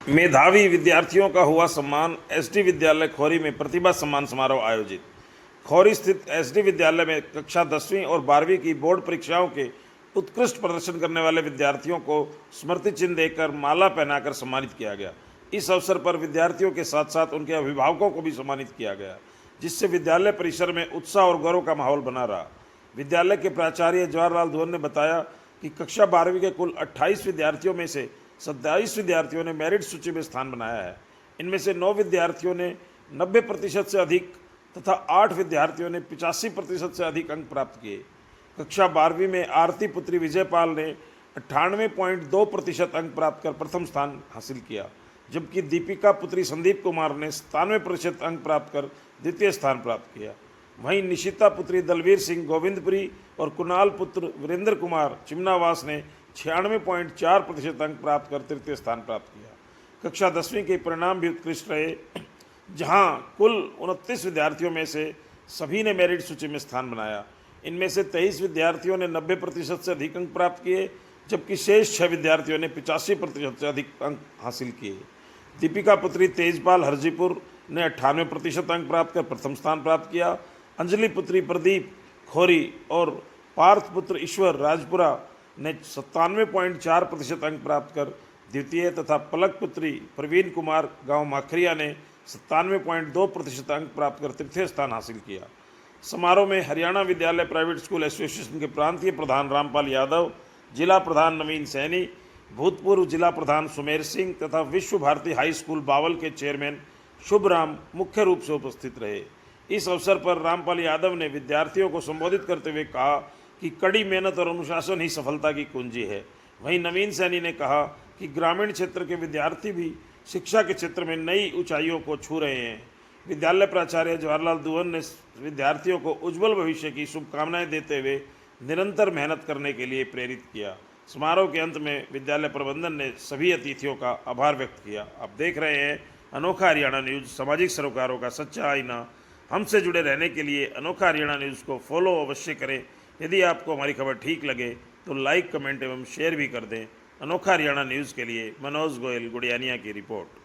मेधावी विद्यार्थियों का हुआ सम्मान। एसडी विद्यालय खोरी में प्रतिभा सम्मान समारोह आयोजित। खोरी स्थित एसडी विद्यालय में कक्षा 10वीं और 12वीं की बोर्ड परीक्षाओं के उत्कृष्ट प्रदर्शन करने वाले विद्यार्थियों को स्मृति चिन्ह देकर माला पहनाकर सम्मानित किया गया। इस अवसर पर विद्यार्थियों के साथ साथ उनके अभिभावकों को भी सम्मानित किया गया, जिससे विद्यालय परिसर में उत्साह और गौरव का माहौल बना रहा। विद्यालय के प्राचार्य जवाहरलाल धुवन ने बताया कि कक्षा 12वीं के कुल 28 विद्यार्थियों में से 27 विद्यार्थियों ने मेरिट सूची में स्थान बनाया है। इनमें से 9 विद्यार्थियों ने 90% से अधिक तथा 8 विद्यार्थियों ने 85% से अधिक अंक प्राप्त किए। कक्षा 12वीं में आरती पुत्री विजयपाल ने 98.2% अंक प्राप्त कर प्रथम स्थान हासिल किया, जबकि दीपिका पुत्री संदीप कुमार ने 97% अंक प्राप्त कर द्वितीय स्थान प्राप्त किया। वहीं निशिता पुत्री दलवीर सिंह गोविंदपुरी और कुणाल पुत्र वीरेंद्र कुमार चिमनावास ने 96.4% अंक प्राप्त कर तृतीय स्थान प्राप्त किया। कक्षा 10वीं के परिणाम भी उत्कृष्ट रहे, जहां कुल 29 विद्यार्थियों में से सभी ने मेरिट सूची में स्थान बनाया। इनमें से 23 विद्यार्थियों ने 90% से अधिक अंक प्राप्त किए, जबकि शेष 6 विद्यार्थियों ने 85% से अधिक अंक हासिल किए। दीपिका पुत्री तेजपाल हरजीपुर ने 98% अंक प्राप्त कर प्रथम स्थान प्राप्त किया। अंजलि पुत्री प्रदीप खोरी और पार्थ पुत्र ईश्वर राजपुरा ने 97.4% अंक प्राप्त कर द्वितीय तथा पलक पुत्री प्रवीण कुमार गांव माखरिया ने 97.2% अंक प्राप्त कर तृतीय स्थान हासिल किया। समारोह में हरियाणा विद्यालय प्राइवेट स्कूल एसोसिएशन के प्रांतीय प्रधान रामपाल यादव, जिला प्रधान नवीन सैनी, भूतपूर्व जिला प्रधान सुमेर सिंह तथा विश्व भारती हाई स्कूल बावल के चेयरमैन शुभ राम मुख्य रूप से उपस्थित रहे। इस अवसर पर रामपाल यादव ने विद्यार्थियों को संबोधित करते हुए कहा कि कड़ी मेहनत और अनुशासन ही सफलता की कुंजी है। वहीं नवीन सैनी ने कहा कि ग्रामीण क्षेत्र के विद्यार्थी भी शिक्षा के क्षेत्र में नई ऊंचाइयों को छू रहे हैं। विद्यालय प्राचार्य जवाहरलाल धुवन ने विद्यार्थियों को उज्जवल भविष्य की शुभकामनाएं देते हुए निरंतर मेहनत करने के लिए प्रेरित किया। समारोह के अंत में विद्यालय प्रबंधन ने सभी अतिथियों का आभार व्यक्त किया। आप देख रहे हैं अनोखा हरियाणा न्यूज़, सामाजिक सरोकारों का सच्चा आईना। हमसे जुड़े रहने के लिए अनोखा हरियाणा न्यूज़ को फॉलो अवश्य करें। यदि आपको हमारी खबर ठीक लगे तो लाइक, कमेंट एवं शेयर भी कर दें। अनोखा हरियाणा न्यूज़ के लिए मनोज गोयल, गुड़ियानिया की रिपोर्ट।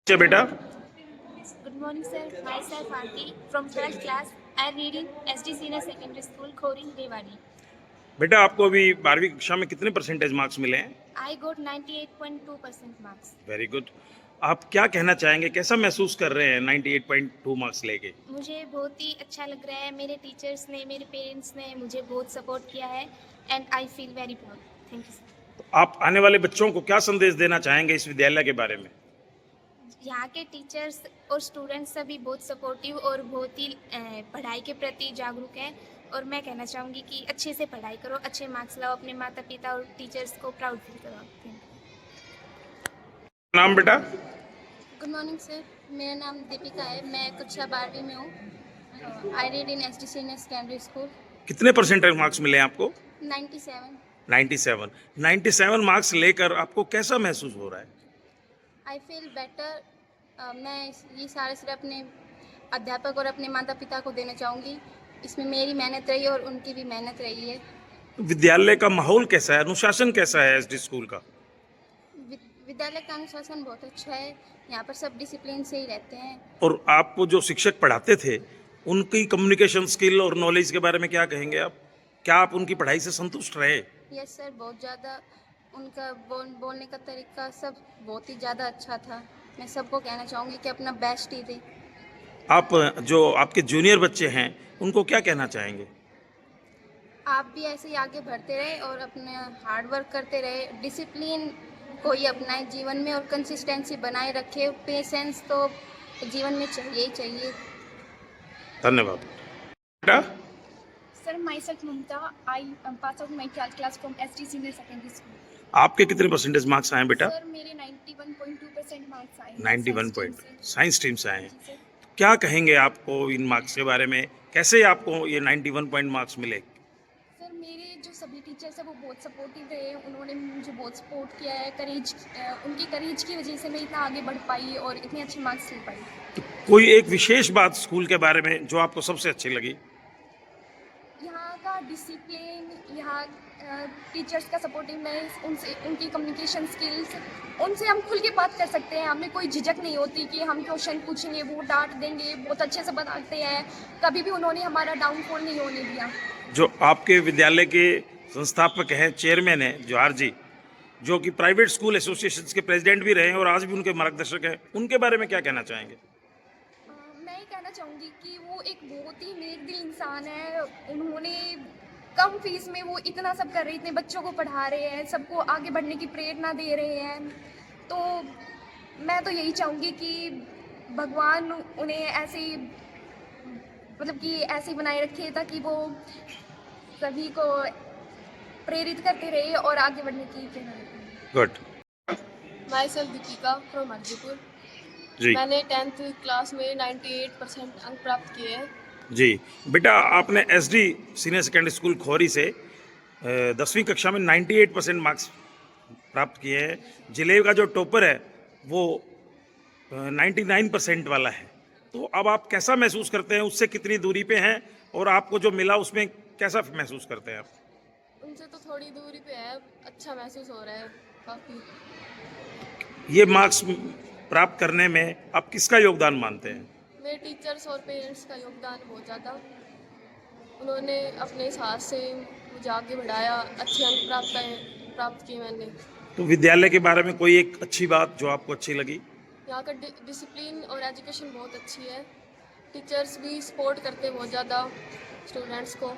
अच्छा बेटा, Good morning, sir. Myself Aarti from 12th class. I read in SD Senior Secondary School, Khori, Rewari. बेटा आपको अभी 12वीं कक्षा में कितने परसेंटेज मार्क्स मिले हैं? I got 98.2% marks. Very good. आप क्या कहना चाहेंगे, कैसा महसूस कर रहे हैं 98.2 मार्क्स लेके? मुझे बहुत ही अच्छा लग रहा है। मेरे टीचर्स ने, मेरे पेरेंट्स ने मुझे बहुत सपोर्ट किया है and I feel very proud. Thank you sir. तो आप आने वाले बच्चों को क्या संदेश देना चाहेंगे इस विद्यालय के बारे में? यहाँ के टीचर्स और स्टूडेंट्स सभी बहुत सपोर्टिव और बहुत ही पढ़ाई के प्रति जागरूक हैं और मैं कहना चाहूँगी कि अच्छे से पढ़ाई करो, अच्छे मार्क्स लाओ, अपने माता पिता और टीचर्स को प्राउड फील कराओ। Thank you. नाम बेटा? गुड मॉर्निंग सर, मेरा नाम दीपिका है। मैं कक्षा 12वीं में हूँ। I read in SD senior secondary school. कितने परसेंटेज मार्क्स मिले हैं आपको? 97। 97 मार्क्स लेकर आपको कैसा महसूस हो रहा है? I feel better. मैं ये सारे सिर्फ अपने अध्यापक और अपने माता पिता को देना चाहूँगी। इसमें मेरी मेहनत रही है और उनकी भी मेहनत रही है। विद्यालय का माहौल कैसा है, अनुशासन कैसा है एसडी स्कूल का? विद्यालय का अनुशासन बहुत अच्छा है। यहाँ पर सब डिसिप्लिन से ही रहते हैं। और आपको जो शिक्षक पढ़ाते थे उनकी कम्युनिकेशन स्किल और नॉलेज के बारे में क्या कहेंगे आप? क्या आप उनकी पढ़ाई से संतुष्ट रहे? यस सर, बहुत ज़्यादा। उनका बोलने का तरीका सब बहुत ही ज़्यादा अच्छा था। मैं सबको कहना चाहूँगी कि अपना बेस्ट ही दें। आप जो आपके जूनियर बच्चे हैं उनको क्या कहना चाहेंगे? आप भी ऐसे ही आगे बढ़ते रहे और अपने हार्ड वर्क करते रहे। डिसिप्लिन को ही अपनाए जीवन में और कंसिस्टेंसी बनाए रखे। पेशेंस तो जीवन में चाहिए ही चाहिए। धन्यवाद बेटा। Sir, myself Mumta. I passed out my 12th class from SD Senior Secondary School. आपके कितने परसेंटेज मार्क्स आए बेटा? Sir, मेरे 91.2% मार्क्स आए हैं। 91 पॉइंट साइंस स्ट्रीम से आए हैं। जी सर। क्या कहेंगे आपको इन मार्क्स के बारे में, कैसे आपको ये 91 पॉइंट मार्क्स मिले? सर, मेरे जो सभी टीचर्स हैं वो बहुत सपोर्टिव रहे हैं। उन्होंने मुझे बहुत सपोर्ट किया है। उनकी करेज की वजह से मैं इतना आगे बढ़ पाई और इतने अच्छे मार्क्स ले पाई। तो कोई एक विशेष बात स्कूल के बारे में जो आपको सबसे अच्छी लगी? यहाँ का डिसिप्लिन, यहाँ टीचर्स का सपोर्टिवनेस, उनसे उनकी कम्युनिकेशन स्किल्स, उनसे हम खुल के बात कर सकते हैं। हमें कोई झिझक नहीं होती कि हम क्वेश्चन पूछेंगे वो डांट देंगे। बहुत अच्छे से बताते हैं। कभी भी उन्होंने हमारा डाउनफॉल नहीं होने दिया। जो आपके विद्यालय के संस्थापक हैं, चेयरमैन हैं जवाहर जी, जो कि प्राइवेट स्कूल एसोसिएशन के प्रेसिडेंट भी रहे हैं और आज भी उनके मार्गदर्शक हैं, उनके बारे में क्या कहना चाहेंगे? मैं ये कहना चाहूँगी कि वो एक बहुत ही नेक दिल इंसान है। उन्होंने कम फीस में वो इतना सब कर रहे हैं, इतने बच्चों को पढ़ा रहे हैं, सबको आगे बढ़ने की प्रेरणा दे रहे हैं। तो मैं तो यही चाहूँगी कि भगवान उन्हें ऐसे मतलब कि ऐसे बनाए रखे ताकि वो सभी को प्रेरित करते रहे और आगे बढ़ने की प्रेरणा देते। Good. Myself Deepika from Harjipur. जी मैंने 10th क्लास में 98% अंक प्राप्त किए हैं। जी बेटा, आपने एसडी सीनियर सेकेंडरी स्कूल खोरी से 10वीं कक्षा में 98% मार्क्स प्राप्त किए हैं। जिले का जो टॉपर है वो 99% वाला है। तो अब आप कैसा महसूस करते हैं, उससे कितनी दूरी पे हैं और आपको जो मिला उसमें कैसा महसूस करते हैं आप? उनसे तो थोड़ी दूरी पे है। अच्छा महसूस हो रहा है काफ़ी। ये मार्क्स प्राप्त करने में आप किसका योगदान मानते हैं? मेरे टीचर्स और पेरेंट्स का योगदान बहुत ज़्यादा। उन्होंने अपने साथ से मुझे आगे बढ़ाया। अच्छे अंक प्राप्त किए मैंने। तो विद्यालय के बारे में कोई एक अच्छी बात जो आपको अच्छी लगी? यहाँ का डिसिप्लिन और एजुकेशन बहुत अच्छी है। टीचर्स भी सपोर्ट करते बहुत ज़्यादा स्टूडेंट्स को।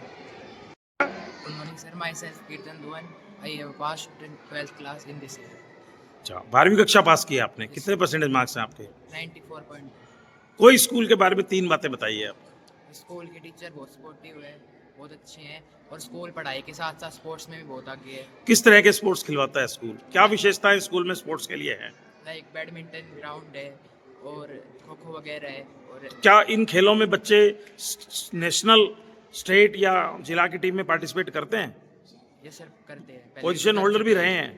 Good morning, sir. Myself, Kirtan Duan. I have passed in 12th class in this year. अच्छा, 12वीं कक्षा पास किया आपने, कितने परसेंटेज मार्क्स हैं आपके? 94.2. कोई स्कूल के बारे में 3 बातें बताइए आप। स्कूल के टीचर बहुत सपोर्टिव है, बहुत अच्छे हैं और स्कूल पढ़ाई के साथ साथ स्पोर्ट्स में भी बहुत आगे है। किस तरह के स्पोर्ट्स खिलवाता है स्कूल? क्या विशेषताएं स्कूल में स्पोर्ट्स के लिए हैं? लाइक बैडमिंटन ग्राउंड है और खो खो वगैरह है। और क्या इन खेलों में बच्चे नेशनल, स्टेट या जिला की टीम में पार्टिसिपेट करते हैं? ये सर करते हैं। पहले पोजीशन कर होल्डर भी चुके रहे हैं?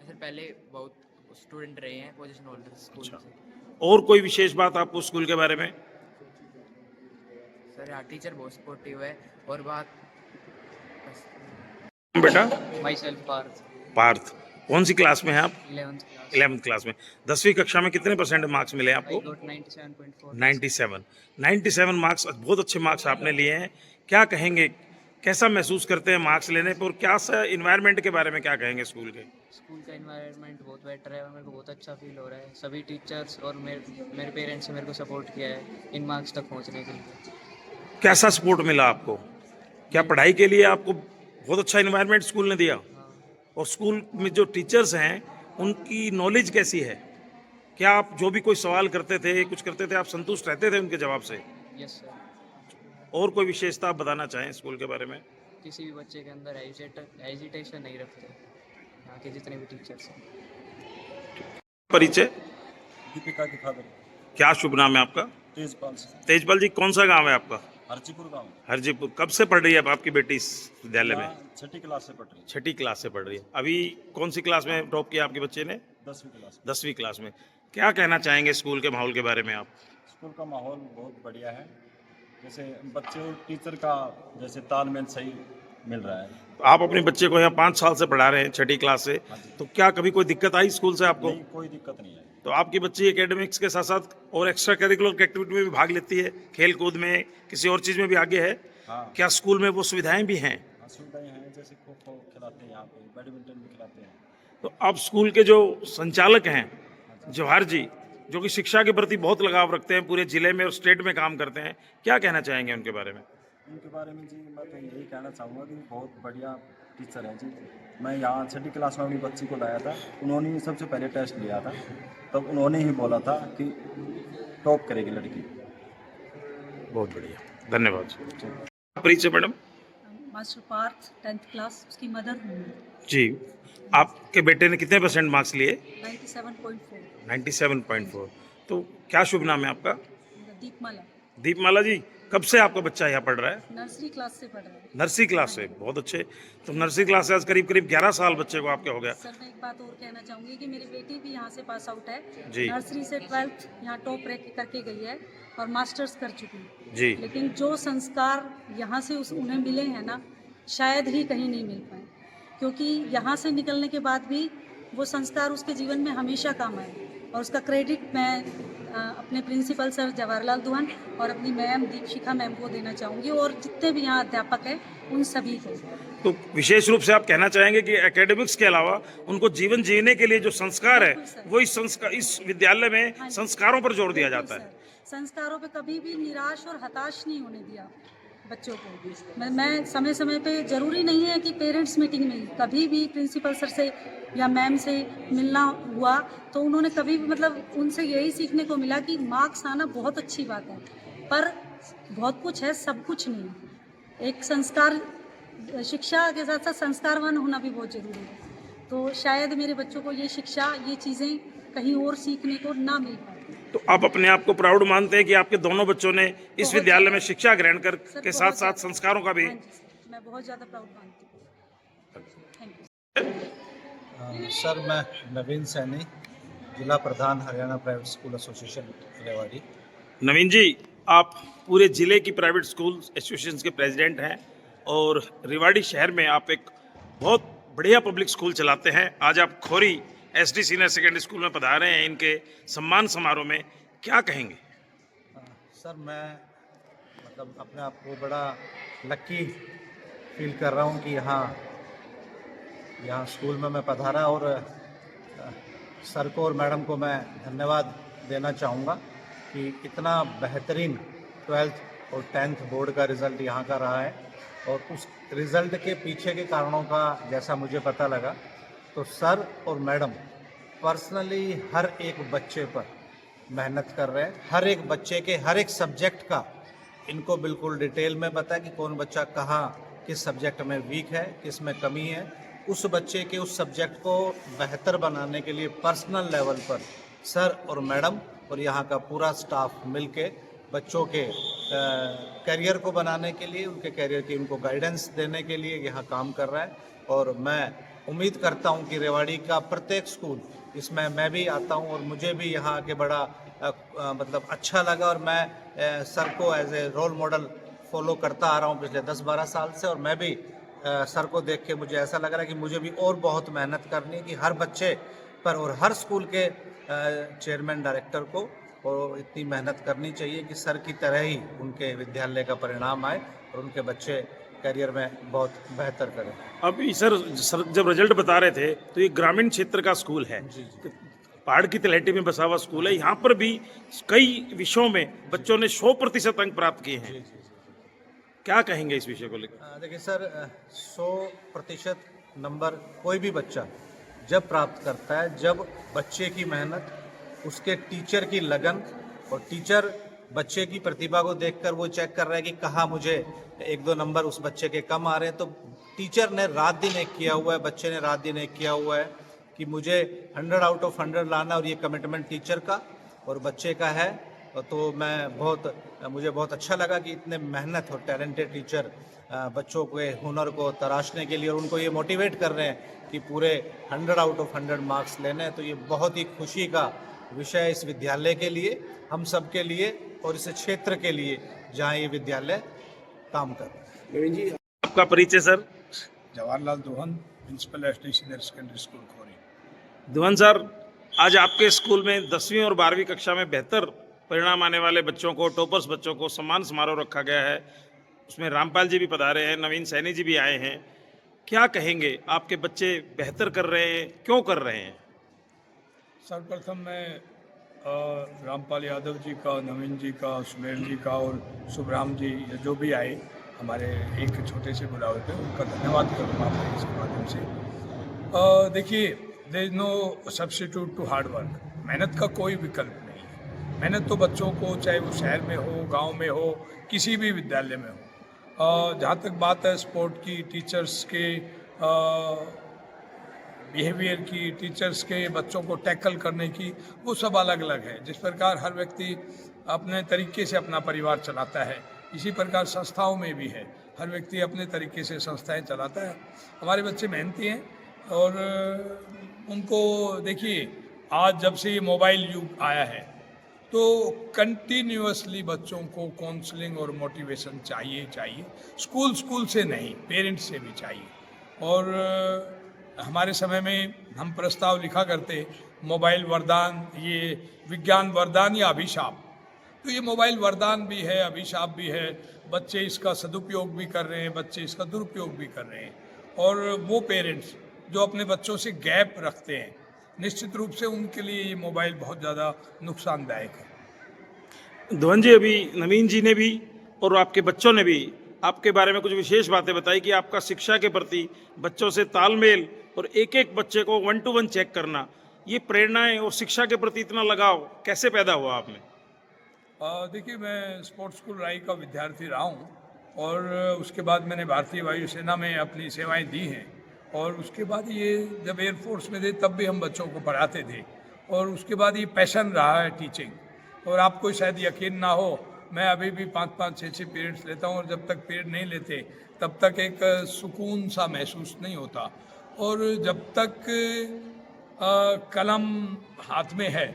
सर पहले बहुत स्टूडेंट रहे हैं पोजीशन होल्डर स्कूल अच्छा। से। और कोई विशेष बात आपको स्कूल के बारे में? सर यहाँ टीचर बहुत सपोर्टिव है और बात बेटा? Myself Parth. पार्थ, कौन सी क्लास में हैं आप? 11th class. 11th क्लास में। 10वीं कक्षा में कितने % मार्क्स मिले आई आपको? गॉट 97.4। 97 मार्क्स, बहुत अच्छे मार्क्स आपने लिए हैं। क्या कहेंगे, कैसा महसूस करते हैं मार्क्स लेने पर, और क्या सा इन्वायरमेंट के बारे में क्या कहेंगे स्कूल के? स्कूल का इन्वायरमेंट बहुत बेटर है और मेरे को बहुत अच्छा फील हो रहा है। सभी टीचर्स और मेरे पेरेंट्स ने मेरे को सपोर्ट किया है इन मार्क्स तक पहुंचने के लिए। कैसा सपोर्ट मिला आपको? क्या पढ़ाई के लिए आपको बहुत अच्छा इन्वायरमेंट स्कूल ने दिया? हाँ, और स्कूल में जो टीचर्स हैं उनकी नॉलेज कैसी है? क्या आप जो भी कोई सवाल करते थे, कुछ करते थे, आप संतुष्ट रहते थे उनके जवाब से? Yes sir. और कोई विशेषता आप बताना चाहें स्कूल के बारे में? किसी भी बच्चे के अंदर हेजिटेशन नहीं रखते यहाँ के जितने भी टीचर्स हैं। परिचय? दीपिका के फादर क्या शुभ नाम है आपका? तेजपाल से। तेजपाल जी, कौन सा गांव है आपका? हरजीपुर गाँव। हरजीपुर। कब से पढ़ रही है अब आपकी बेटी इस विद्यालय में? 6ठी क्लास से पढ़ रही है। 6ठी क्लास से पढ़ रही है। अभी कौन सी क्लास में टॉप किया आपके बच्चे ने? 10वीं क्लास। 10वीं क्लास में। क्या कहना चाहेंगे स्कूल के माहौल के बारे में आप? स्कूल का माहौल बहुत बढ़िया है। जैसे बच्चे और टीचर का जैसे तालमेल सही मिल रहा है। आप अपने बच्चे को यहाँ 5 साल से पढ़ा रहे हैं, 6ठी क्लास से, तो क्या कभी कोई दिक्कत आई स्कूल से आपको? नहीं, कोई दिक्कत नहीं है। तो आपकी बच्ची एकेडमिक्स के साथ साथ और एक्स्ट्रा करिकुलर एक्टिविटी में भी भाग लेती है, खेल कूद में, किसी और चीज़ में भी आगे है? हाँ, क्या स्कूल में वो सुविधाएं भी हैं? सुविधाएं हैं, जैसे खो खो खिलाते हैं, यहाँ पे बैडमिंटन भी खिलाते हैं। तो अब स्कूल के जो संचालक हैं जवाहर जी, जो कि शिक्षा के प्रति बहुत लगाव रखते हैं, पूरे जिले में और स्टेट में काम करते हैं, क्या कहना चाहेंगे उनके बारे में? उनके बारे में जी मैं तो यही कहना चाहूँगा कि बहुत बढ़िया टीचर है जी। मैं यहाँ 6ठी क्लास में अपनी बच्ची को लाया था, उन्होंने ही सबसे पहले टेस्ट लिया था, तब उन्होंने ही बोला था कि टॉप करेगी लड़की। बहुत बढ़िया, धन्यवाद। परिचय madam? Master Parth 10th class, उसकी मदर हूँ मैं। जी, आपके बेटे ने कितने % मार्क्स लिए? 97.4। 97.4। तो क्या शुभ नाम है आपका? मेरा दीपमाला। दीपमाला जी, कब से आपका बच्चा यहाँ पढ़ रहा है? नर्सरी क्लास से पढ़ रहा है। नर्सरी क्लास से, बहुत अच्छे। तो नर्सरी क्लास से आज करीब 11 साल बच्चे को आपके हो गया। सर मैं एक बात और कहना चाहूँगी कि मेरी बेटी भी यहाँ से पास आउट है जी। नर्सरी से 12th यहाँ टॉप रैंक करके गई है और मास्टर्स कर चुकी है जी। लेकिन जो संस्कार यहाँ से उन्हें मिले हैं ना, शायद ही कहीं नहीं मिल पाए, क्योंकि यहाँ से निकलने के बाद भी वो संस्कार उसके जीवन में हमेशा काम आए। और उसका क्रेडिट मैं अपने प्रिंसिपल सर जवाहरलाल दुहान और अपनी मैम दीपशिखा मैम को देना चाहूँगी और जितने भी यहाँ अध्यापक हैं उन सभी को। तो विशेष रूप से आप कहना चाहेंगे कि एकेडमिक्स के अलावा उनको जीवन जीने के लिए जो संस्कार है, वो इस विद्यालय में संस्कारों पर जोर दिया जाता है। संस्कारों पे कभी भी निराश और हताश नहीं होने दिया बच्चों को। मैं समय समय पे, जरूरी नहीं है कि पेरेंट्स मीटिंग में, कभी भी प्रिंसिपल सर से या मैम से मिलना हुआ तो उन्होंने कभी भी उनसे यही सीखने को मिला कि मार्क्स आना बहुत अच्छी बात है, पर बहुत कुछ है, सब कुछ नहीं। एक संस्कार, शिक्षा के साथ साथ संस्कारवान होना भी बहुत ज़रूरी है। तो शायद मेरे बच्चों को ये शिक्षा, ये चीज़ें कहीं और सीखने को ना मिल पाए। तो आप अपने आप को प्राउड मानते हैं कि आपके दोनों बच्चों ने इस विद्यालय में शिक्षा ग्रहण कर के साथ साथ संस्कारों का भी? मैं बहुत ज़्यादा प्राउड मानती हूँ। Thank you. सर मैं नवीन सैनी, जिला प्रधान Haryana private school association Rewari. नवीन जी, आप पूरे जिले की प्राइवेट स्कूल एसोसिएशन के प्रेसिडेंट हैं और रेवाड़ी शहर में आप एक बहुत बढ़िया पब्लिक स्कूल चलाते हैं। आज आप खोरी SD सीनियर सेकेंडरी स्कूल में पधारे हैं, इनके सम्मान समारोह में, क्या कहेंगे? सर मैं अपने आप को बड़ा लकी फील कर रहा हूँ कि यहाँ स्कूल में मैं पधारा और सर को और मैडम को मैं धन्यवाद देना चाहूँगा कि इतना बेहतरीन 12th और 10th बोर्ड का रिज़ल्ट यहाँ का रहा है। और उस रिज़ल्ट के पीछे के कारणों का जैसा मुझे पता लगा तो सर और मैडम पर्सनली हर एक बच्चे पर मेहनत कर रहे हैं। हर एक बच्चे के हर एक सब्जेक्ट का इनको बिल्कुल डिटेल में पता है कि कौन बच्चा कहाँ किस सब्जेक्ट में वीक है, किस में कमी है। उस बच्चे के उस सब्जेक्ट को बेहतर बनाने के लिए पर्सनल लेवल पर सर और मैडम और यहाँ का पूरा स्टाफ मिलके बच्चों के करियर को बनाने के लिए, उनके करियर की उनको गाइडेंस देने के लिए यहाँ काम कर रहा है। और मैं उम्मीद करता हूँ कि रेवाड़ी का प्रत्येक स्कूल, इसमें मैं भी आता हूँ और मुझे भी यहाँ आके बड़ा अच्छा लगा और मैं सर को as a role model follow करता आ रहा हूँ पिछले 10-12 साल से। और मैं भी सर को देख के मुझे ऐसा लग रहा है कि मुझे भी और बहुत मेहनत करनी है कि हर बच्चे पर और हर स्कूल के चेयरमैन डायरेक्टर को और इतनी मेहनत करनी चाहिए कि सर की तरह ही उनके विद्यालय का परिणाम आए और उनके बच्चे करियर में बहुत बेहतर करें। अभी सर जब रिजल्ट बता रहे थे तो ये ग्रामीण क्षेत्र का स्कूल है, पहाड़ की तलहटी में बसा हुआ स्कूल है। यहाँ पर भी कई विषयों में बच्चों ने 100% अंक प्राप्त किए हैं। क्या कहेंगे इस विषय को लेकर? देखिए सर, 100% नंबर कोई भी बच्चा जब प्राप्त करता है, जब बच्चे की मेहनत, उसके टीचर की लगन, और टीचर बच्चे की प्रतिभा को देखकर वो चेक कर रहा है कि कहाँ मुझे 1-2 नंबर उस बच्चे के कम आ रहे हैं, तो टीचर ने रात दिन एक किया हुआ है, बच्चे ने रात दिन एक किया हुआ है कि मुझे 100 आउट ऑफ 100 लाना, और ये कमिटमेंट टीचर का और बच्चे का है। तो मुझे बहुत अच्छा लगा कि इतने मेहनत और टैलेंटेड टीचर बच्चों के हुनर को तराशने के लिए और उनको ये मोटिवेट कर रहे हैं कि पूरे 100 आउट ऑफ 100 मार्क्स लेने हैं। तो ये बहुत ही खुशी का विषय है इस विद्यालय के लिए, हम सब के लिए और इस क्षेत्र के लिए जहाँ ये विद्यालय काम कर रहे हैं। जी, आपका परिचय sir? Jawaharlal Dohan, principal SD senior secondary school Khori. Dohan sir, आज आपके स्कूल में 10वीं और 12वीं कक्षा में बेहतर परिणाम आने वाले बच्चों को, टॉपर्स बच्चों को सम्मान समारोह रखा गया है। उसमें रामपाल जी भी पधारे हैं, नवीन सैनी जी भी आए हैं। क्या कहेंगे, आपके बच्चे बेहतर कर रहे हैं, क्यों कर रहे हैं? सर्वप्रथम मैं रामपाल यादव जी का, नवीन जी का, सुमेर जी का और सुब्राम जी जो भी आए हमारे एक छोटे से बुलावे पे, उनका धन्यवाद करूँगा मैं इसके माध्यम से। देखिए, there is no substitute to hard work. मेहनत का कोई विकल्प नहीं है। मेहनत तो बच्चों को, चाहे वो शहर में हो, गांव में हो, किसी भी विद्यालय में हो। जहाँ तक बात है स्पोर्ट की, टीचर्स के बिहेवियर की, टीचर्स के बच्चों को टैकल करने की, वो सब अलग अलग है। जिस प्रकार हर व्यक्ति अपने तरीके से अपना परिवार चलाता है, इसी प्रकार संस्थाओं में भी है, हर व्यक्ति अपने तरीके से संस्थाएं चलाता है। हमारे बच्चे मेहनती हैं और उनको देखिए, आज जब से ये मोबाइल युग आया है तो कंटिन्यूअसली बच्चों को काउंसलिंग और मोटिवेशन चाहिए। स्कूल से नहीं, पेरेंट्स से भी चाहिए। और हमारे समय में हम प्रस्ताव लिखा करते, मोबाइल वरदान, ये विज्ञान वरदान या अभिशाप। तो ये मोबाइल वरदान भी है, अभिशाप भी है। बच्चे इसका सदुपयोग भी कर रहे हैं, बच्चे इसका दुरुपयोग भी कर रहे हैं। और वो पेरेंट्स जो अपने बच्चों से गैप रखते हैं, निश्चित रूप से उनके लिए ये मोबाइल बहुत ज़्यादा नुकसानदायक है। धवन जी, अभी नवीन जी ने भी और आपके बच्चों ने भी आपके बारे में कुछ विशेष बातें बताई कि आपका शिक्षा के प्रति, बच्चों से तालमेल और एक एक बच्चे को 1 to 1 चेक करना, ये प्रेरणाएं और शिक्षा के प्रति इतना लगाव कैसे पैदा हुआ आप में? देखिए, मैं स्पोर्ट्स स्कूल राई का विद्यार्थी रहा हूँ और उसके बाद मैंने भारतीय वायुसेना में अपनी सेवाएं दी हैं। और उसके बाद ये जब एयरफोर्स में थे तब भी हम बच्चों को पढ़ाते थे। और उसके बाद ये पैशन रहा है टीचिंग। और आपको शायद यकीन ना हो, मैं अभी भी 5-5, 6-6 पीरियड्स लेता हूँ और जब तक पीरियड नहीं लेते तब तक एक सुकून सा महसूस नहीं होता। और जब तक कलम हाथ में है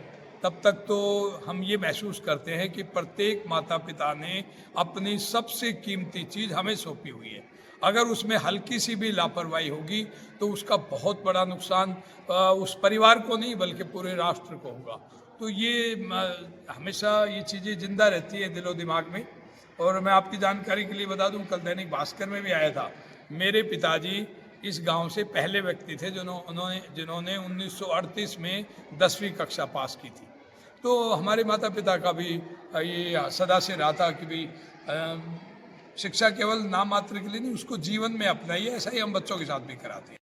तब तक तो हम ये महसूस करते हैं कि प्रत्येक माता पिता ने अपनी सबसे कीमती चीज़ हमें सौंपी हुई है। अगर उसमें हल्की सी भी लापरवाही होगी तो उसका बहुत बड़ा नुकसान उस परिवार को नहीं बल्कि पूरे राष्ट्र को होगा। तो ये हमेशा ये चीज़ें जिंदा रहती है दिलो दिमाग में। और मैं आपकी जानकारी के लिए बता दूं, कल दैनिक भास्कर में भी आया था, मेरे पिताजी इस गांव से पहले व्यक्ति थे जिन्होंने 1938 में 10वीं कक्षा पास की थी। तो हमारे माता पिता का भी ये सदा से रहा था कि भाई शिक्षा केवल नाम मात्र के लिए नहीं, उसको जीवन में अपनाइए। ऐसा ही हम बच्चों के साथ भी कराते हैं।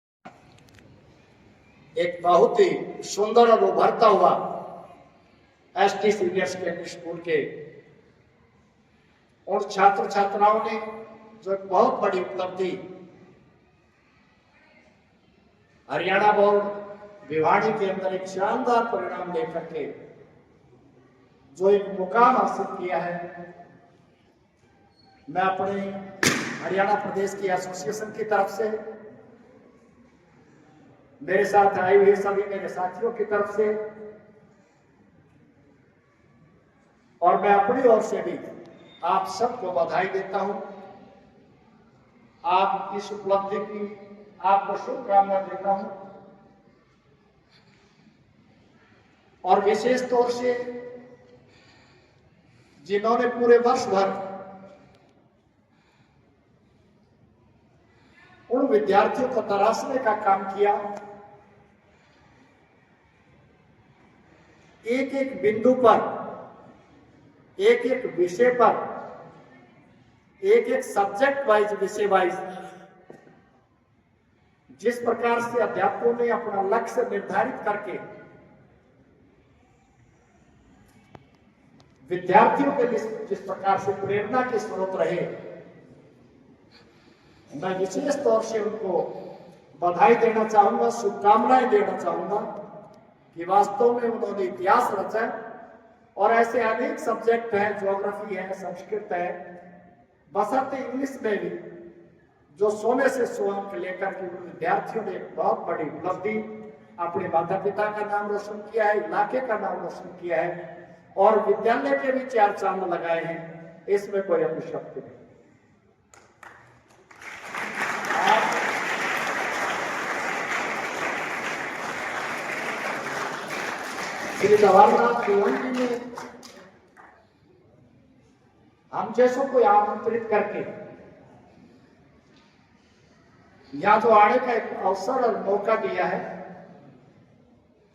एक बहुत ही सुंदर और उभरता हुआ एसटी सीनियर सेकेंडरी स्कूल के और छात्र छात्राओं ने जो एक बहुत बड़ी उपलब्धि हरियाणा बोर्ड भिवाड़ी के अंदर एक शानदार परिणाम लेकर के जो एक मुकाम हासिल किया है, मैं अपने हरियाणा प्रदेश की एसोसिएशन की तरफ से, मेरे साथ आए हुए सभी मेरे साथियों की तरफ से और मैं अपनी ओर से भी आप सबको बधाई देता हूं। आप इस उपलब्धि की आपको शुभकामना देता हूं और विशेष तौर से जिन्होंने पूरे वर्ष भर उन विद्यार्थियों को तराशने का काम किया, एक एक बिंदु पर, एक एक विषय पर, एक एक सब्जेक्ट वाइज, विषय वाइज जिस प्रकार से अध्यापकों ने अपना लक्ष्य निर्धारित करके विद्यार्थियों के जिस प्रकार से प्रेरणा के स्रोत रहे, मैं विशेष तौर से उनको बधाई देना चाहूंगा, शुभकामनाएं देना चाहूंगा कि वास्तव में उन्होंने इतिहास रचा और ऐसे अनेक सब्जेक्ट हैं, ज्योग्राफी है, संस्कृत है, बशर्ते इंग्लिश में भी जो 100 में से 100 अंक लेकर के उन विद्यार्थियों ने एक बहुत बड़ी उपलब्धि अपने माता पिता का नाम रोशन किया है, इलाके का नाम रोशन किया है और विद्यालय के भी 4 चांद लगाए हैं, इसमें कोई अतिशयोक्ति नहीं। श्री जवाहरलाल नेहरू जी ने हम जैसों को आमंत्रित करके यहाँ तो आने का एक अवसर और मौका दिया है।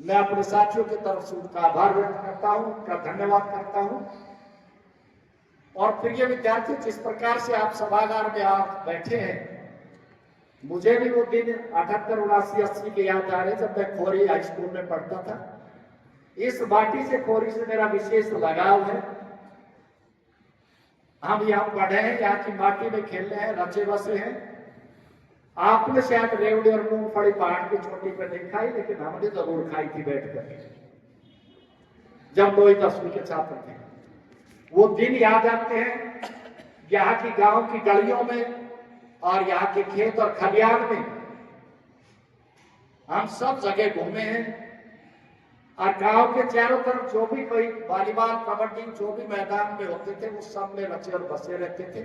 मैं अपने साथियों की तरफ से उनका आभार व्यक्त करता हूं, उनका धन्यवाद करता हूं। और प्रिय विद्यार्थी, जिस प्रकार से आप सभागार में आप बैठे हैं, मुझे भी वो दिन 78, 79, 80 के याद आ रहे जब मैं खोरी हाई स्कूल में पढ़ता था। इस माटी से, खोरी से मेरा विशेष लगाव है। हम यहाँ पढ़े हैं, यहाँ की माटी में खेल रहे हैं, रचे बसे हैं। आपने शायद रेवड़ी और मूंगफली पहाड़ की चोटी पर नहीं खाई, लेकिन हमने जरूर खाई थी बैठकर, जब 9वीं 10वीं के छात्र थे। वो दिन याद आते हैं, यहाँ की गांव की गलियों में और यहाँ के खेत और खलियान में हम सब जगह घूमे हैं और गांव के चारों तरफ जो भी कोई वॉलीबॉल, कबड्डी, जो भी मैदान में होते थे, वो सब में रचे और बसे रहते थे।